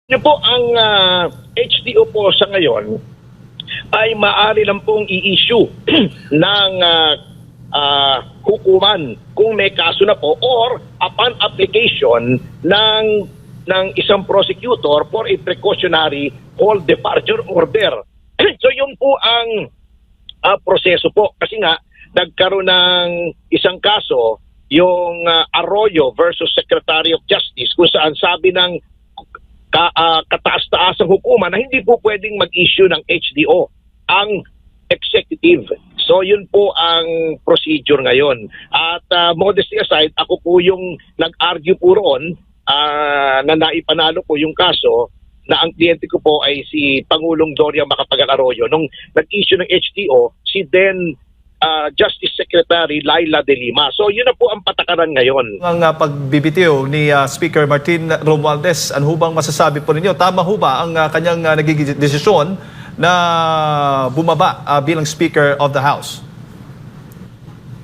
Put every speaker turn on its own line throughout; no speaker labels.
Yun po ang HDO po sa ngayon ay maaari lang pong i-issue ng hukuman kung may kaso na po or upon application ng isang prosecutor for a precautionary hold departure order. So yun po ang proseso po kasi nga nagkaroon ng isang kaso yung Arroyo versus Secretary of Justice kung saan sabi ng kataas-taasang hukuman na hindi po pwedeng mag-issue ng HDO ang executive. So yun po ang procedure ngayon. At modesty aside, ako po yung nag-argue po roon na naipanalo po yung kaso na ang kliyente ko po ay si Pangulong Doria Macapagal Arroyo. Nung nag-issue ng HDO, si then Justice Secretary Laila De Lima. So yun na po ang patakaran ngayon.
Ang pagbibitiw ni Speaker Martin Romualdez, ano hubang masasabi po ninyo? Tama ho ba ang kanyang nagiging desisyon na bumaba bilang Speaker of the House?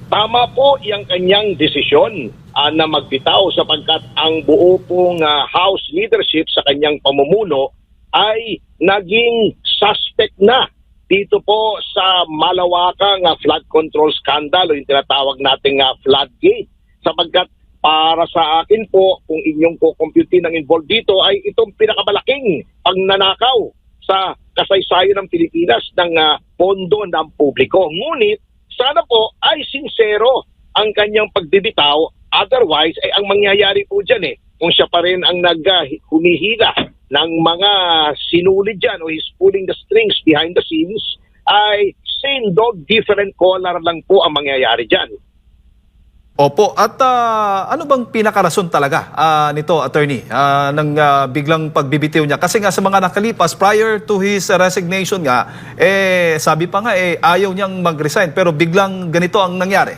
Tama po yung kanyang desisyon na magbitaw sapagkat ang buo pong House leadership sa kanyang pamumuno ay naging suspect na dito po sa malawakang flood control scandal o yung tinatawag nating floodgate. Sapagkat para sa akin po, kung inyong kukumputin ang involved dito, ay itong pinakamalaking pagnanakaw sa kasaysayan ng Pilipinas ng pondo ng publiko. Ngunit sana po ay sincero ang kanyang pagbibitaw. Otherwise, ay ang mangyayari po dyan kung siya pa rin ang humihila ng mga sinulid dyan o he's pulling the strings behind the scenes, ay same dog, different color lang po ang mangyayari dyan.
Opo. At ano bang pinakarason talaga nito, attorney, ng biglang pagbibitiw niya? Kasi nga sa mga nakalipas, prior to his resignation nga, sabi pa nga ayaw niyang mag-resign pero biglang ganito ang nangyari.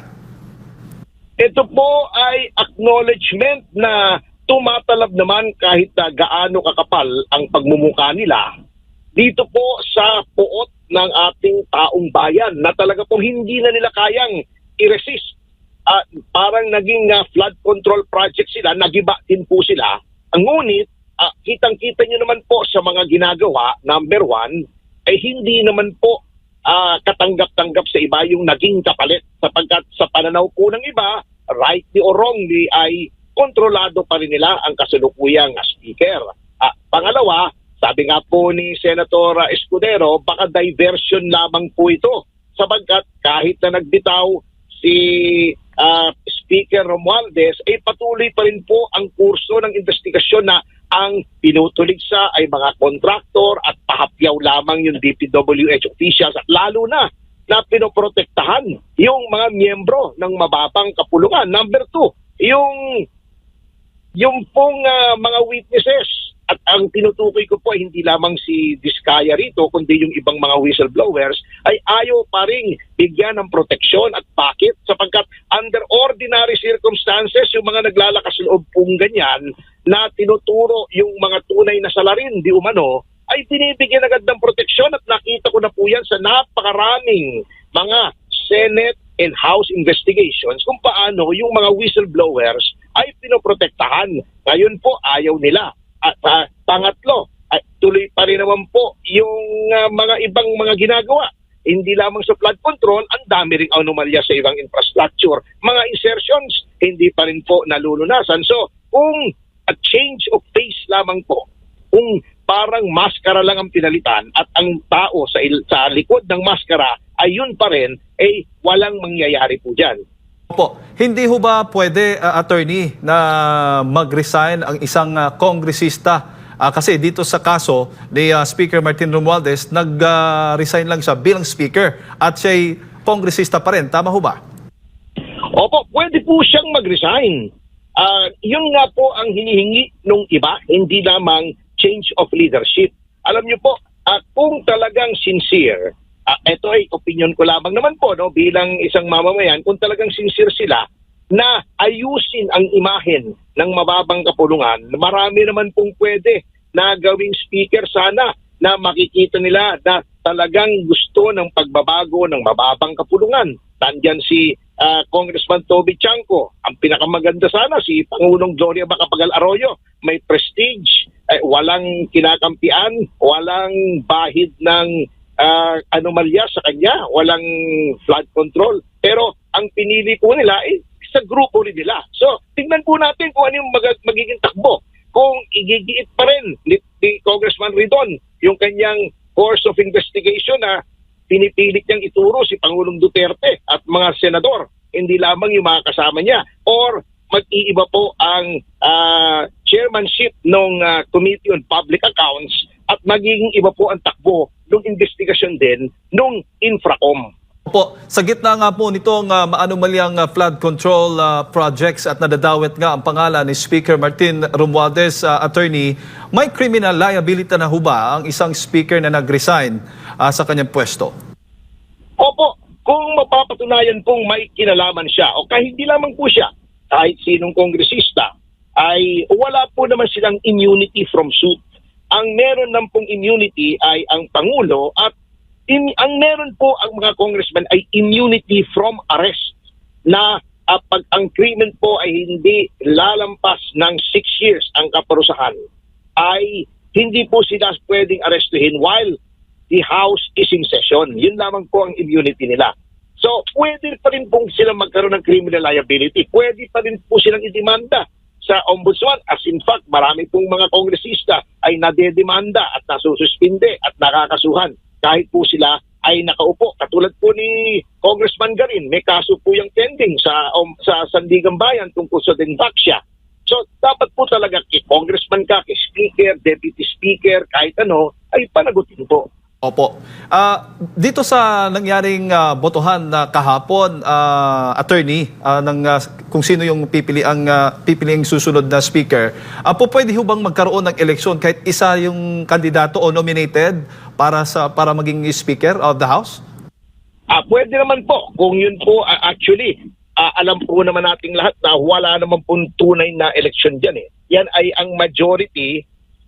Ito po ay acknowledgement na tumatalab naman kahit gaano kakapal ang pagmumukha nila dito po sa puot ng ating taong bayan na talaga pong hindi na nila kayang i-resist. Parang naging flood control project sila, nagiba din po sila. Ang ngunit, kitang-kita nyo naman po sa mga ginagawa, number one, ay hindi naman po katanggap-tanggap sa iba yung naging kapalit sapagkat sa pananaw po ng iba, rightly or wrongly, ay kontrolado pa rin nila ang kasalukuyang speaker. Pangalawa, sabi nga po ni Senator Escudero, baka diversion lamang po ito sapagkat kahit na nagbitaw si Speaker Romualdez, ay patuloy pa rin po ang kurso ng investigasyon na ang pinutuligsa ay mga kontraktor at pahapyaw lamang yung DPWH officials at lalo na pinoprotektahan yung mga miyembro ng mababang kapulungan. Number two, yung pong mga witnesses at ang tinutukoy ko po ay hindi lamang si Diskaya rito kundi yung ibang mga whistleblowers ay ayaw pa rin bigyan ng proteksyon at bakit? Sapagkat under ordinary circumstances yung mga naglalakas loob pong ganyan na tinuturo yung mga tunay na salarin di umano ay binibigyan agad ng proteksyon at nakita ko na po yan sa napakaraming mga Senate and House investigations kung paano yung mga whistleblowers ay pinoprotektahan. Ngayon po ayaw nila. At pangatlo, tuloy pa rin naman po yung mga ibang mga ginagawa. Hindi lamang sa flood control, ang dami ring anomalya sa ibang infrastructure. Mga insertions, hindi pa rin po nalulunasan. So, kung a change of face lamang po, kung parang maskara lang ang pinalitan at ang tao sa likod ng maskara ay yun pa rin, walang mangyayari po dyan.
Opo, hindi ho ba pwede, attorney, na mag-resign ang isang kongresista? Kasi dito sa kaso ni Speaker Martin Romualdez, nag-resign lang siya bilang speaker at siya'y kongresista pa rin. Tama ho ba?
Opo, pwede po siyang mag-resign. Yun nga po ang hinihingi nung iba, hindi lamang change of leadership. Alam niyo po, kung talagang sincere, ito ay opinion ko lamang naman po bilang isang mamamayan, kung talagang sincere sila na ayusin ang imahen ng mababang kapulungan, marami naman pong pwede na gawing speaker sana na makikita nila na talagang gusto ng pagbabago ng mababang kapulungan. Tandyan si Congressman Toby Chanco. Ang pinakamaganda sana si Pangulong Gloria Macapagal Arroyo. May prestige, walang kinakampian, walang bahid ng anomalya sa kanya, walang flood control. Pero ang pinili po nila ay sa grupo rin nila. So, tingnan po natin kung ano yung magiging takbo. Kung igigiit pa rin ni Congressman Ridon yung kanyang course of investigation na pinipilit niyang ituro si Pangulong Duterte at mga senador, hindi lamang yung mga kasama niya, or mag-iiba po ang chairmanship ng Committee on Public Accounts at magiging iba po ang takbo ng investigasyon din ng Infracom.
Opo, sa gitna nga po nitong maanumalyang flood control projects at nadadawit nga ang pangalan ni Speaker Martin Romualdez, attorney, may criminal liability na ho ba ang isang speaker na nag-resign sa kanyang pwesto?
Opo, kung mapapatunayan pong may kinalaman siya o kahit hindi lamang po siya, kahit sinong kongresista, ay wala po naman silang immunity from suit. Ang meron lang pong immunity ay ang Pangulo at ang meron po ang mga congressmen ay immunity from arrest na pag ang krimen po ay hindi lalampas ng 6 years ang kaparusahan, ay hindi po sila pwedeng arrestuhin while the House is in session. Yun lamang po ang immunity nila. So, pwede pa rin po silang magkaroon ng criminal liability. Pwede pa rin po silang idemanda sa ombudsman. As in fact, marami pong mga kongresista ay nadedemanda at nasususpinde at nakakasuhan kahit po sila ay nakaupo. Katulad po ni Congressman Garin, may kaso po yung pending sa Sandigan Bayan tungkol sa Denvaxia. So, dapat po talaga congressman ka, speaker, deputy speaker, kahit ano, ay panagutin po.
Opo. Dito sa nangyaring botohan kahapon, attorney, kung sino yung pipiliing susunod na speaker, po pwede ho bang magkaroon ng eleksyon kahit isa yung kandidato o nominated para maging speaker of the House?
Pwede naman po. Kung yun po, actually, alam po naman nating lahat na wala naman po tunay na eleksyon dyan eh. Yan ay ang majority,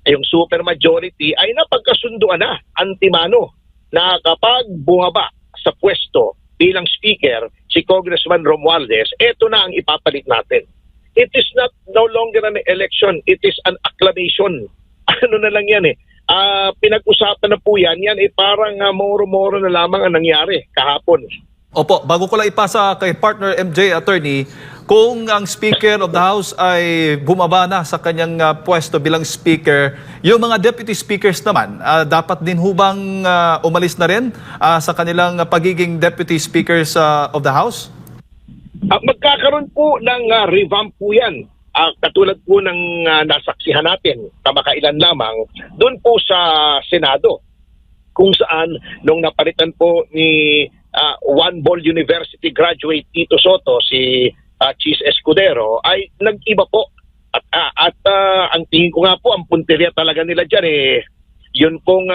yung super majority ay napagkasunduan na antimano na kapag bumaba sa pwesto bilang speaker si Congressman Romualdez, eto na ang ipapalit natin. It is no longer an election, it is an acclamation. Ano na lang yan eh. Pinag-usapan na po yan parang moro-moro na lamang ang nangyari kahapon.
Opo, bago ko lang ipasa kay partner MJ, attorney, kung ang Speaker of the House ay bumaba na sa kanyang pwesto bilang Speaker, yung mga Deputy Speakers naman, dapat din hubang umalis na rin sa kanilang pagiging Deputy Speakers of the House?
Magkakaroon po ng revamp po yan. Katulad po ng nasaksihan natin, kamakailan lamang, doon po sa Senado, kung saan nung napalitan po ni One Ball University graduate Tito Soto, si Chis Escudero, ay nag-iba po. At ang tingin ko nga po, ang punteriya talaga nila dyan yun pong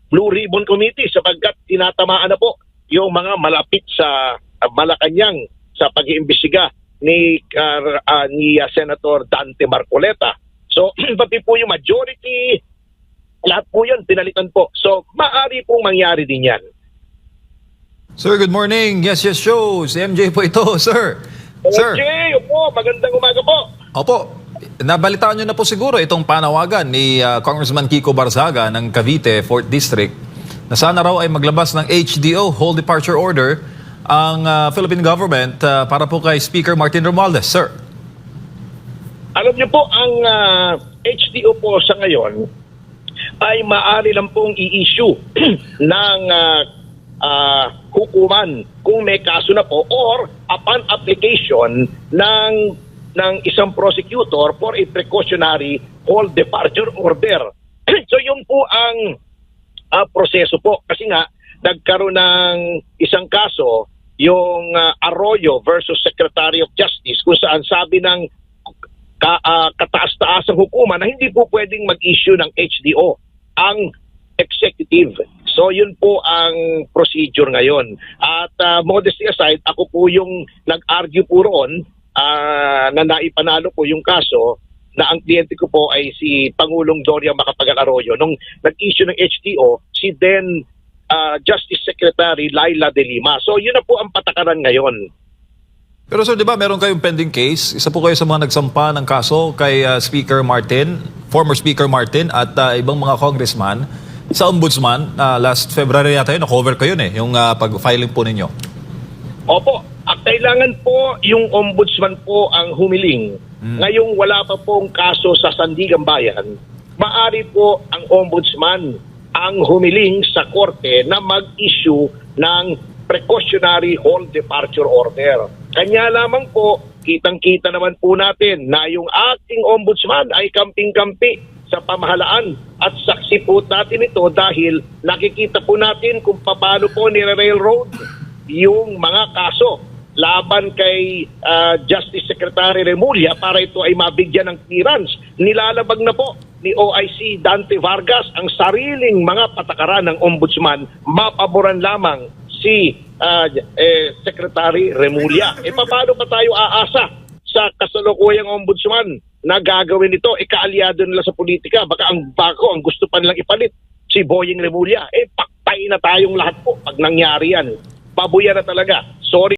Blue Ribbon Committee sapagkat tinatamaan na po yung mga malapit sa Malacanang sa pag-iimbestiga ni Senator Dante Marcoleta. So, pati po yung majority, lahat po yun, pinalitan po. So, maaari pong mangyari din yan.
Sir, good morning. Yes, show. Si MJ po ito, sir. Sir.
MJ, opo, magandang umaga po.
Opo, nabalitaan nyo na po siguro itong panawagan ni Congressman Kiko Barzaga ng Cavite 4th District na sana raw ay maglabas ng HDO, Whole Departure Order, ang Philippine government para po kay Speaker Martin Romualdez, sir.
Alam niyo po, ang HDO po sa ngayon ay maaari lang pong i-issue ng hukuman kung may kaso na po or upon application ng isang prosecutor for a precautionary whole departure order. So yun po ang proseso po. Kasi nga, nagkaroon ng isang kaso, yung Arroyo versus Secretary of Justice, kung saan sabi ng kataas-taasang hukuman na hindi po pwedeng mag-issue ng HDO ang executive. So yun po ang procedure ngayon. At modesty aside, ako po yung nag-argue po roon na naipanalo po yung kaso na ang kliyente ko po ay si Pangulong Gloria Macapagal Arroyo. Nung nag-issue ng HDO, si then Justice Secretary Laila de Lima. So yun na po ang patakaran ngayon.
Pero sir, di ba meron kayong pending case? Isa po kayo sa mga nagsampa ng kaso kay Speaker Martin, former Speaker Martin at ibang mga congressman sa ombudsman. Last February yata yun, na-cover kayo yung pag-filing po ninyo.
Opo, kailangan po yung ombudsman po ang humiling. Ngayong wala pa pong kaso sa Sandigan Bayan, maari po ang ombudsman ang humiling sa korte na mag-issue ng precautionary hold departure order. Kanya lamang po, kitang-kita naman po natin na yung acting ombudsman ay kamping-kampi sa pamahalaan at saksi po natin ito dahil nakikita po natin kung paano po nire-railroad yung mga kaso laban kay Justice Secretary Remulla para ito ay mabigyan ng clearance. Nilalabag na po ni OIC Dante Vargas ang sariling mga patakaran ng ombudsman, mapaboran lamang si Secretary Remulla. Paano pa tayo aasa sa kasalukuyang ombudsman na gagawin ito? Kaalyado nila sa politika. Baka ang bako, ang gusto pa nilang ipalit si Boying Remulla. Paktay na tayong lahat po pag nangyari yan. Babuya na talaga.